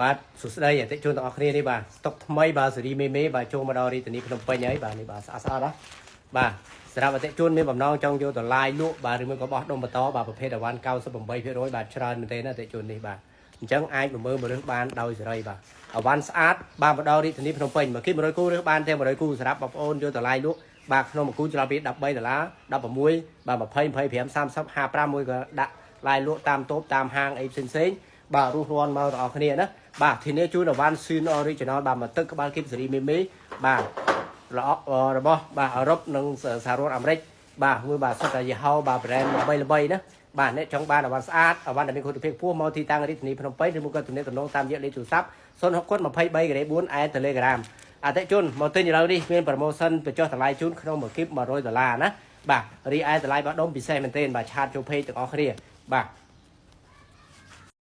បាទសួស្តីអតិជនទាំងអស់គ្នានេះបាទស្តុកថ្មីបាទសេរីមេបាទចូលមកដល់រាជធានីភ្នំពេញហើយបាទនេះបាទស្អាតណាបាទសម្រាប់អតិជនមានបំណងចង់យកតម្លៃលក់បាទឬមួយក៏បោះដុំបន្តបាទប្រភេទអវ៉ាន់98%បាទច្រើនមែនទេណាអតិជននេះបាទអញ្ចឹងអាចប្រមើលមើលបានដោយសេរីបាទអវ៉ាន់ស្អាតបាទមកដល់រាជធានីភ្នំពេញមកគី100គូរើសបានទាំង100គូសម្រាប់បងប្អូនយកតម្លៃលក់បាទក្នុងមួយគូចន្លោះពី$13 16បាទ20 25 30 55មួយក៏ដាក់ឡាយលក់តាមតូបតាមហាងអីផ្សេងបាទរស់រាន់មកទាំងអស់គ្នាណាបាទធានាជូនអវ៉ាន់ស៊ីន original បាទមកទឹកក្បាលគីបសេរីមេបាទរបស់បាទអឺរ៉ុបនិងសហរដ្ឋអាមេរិកបាទមួយបាទសុទ្ធតែយីហោបាទ brand ល្បីណាបាទអ្នកចង់បានអវ៉ាន់ស្អាតអវ៉ាន់ដែលមានគុណភាពខ្ពស់មកទីតាំងរាជធានីភ្នំពេញឬមួយក៏ទំនាក់ទំនងតាមរយៈលេខទូរស័ព្ទ06023-4 ឯ Telegram អតិជនមកទិញឥឡូវនេះមាន promotion បញ្ចុះតម្លៃជូនក្នុងមួយគីប$100ណាបាទរីឯតម្លៃបោះដុំពិសេសមែនទែនបាទឆាតចូល page ទាំងអស់គ្នាបាទ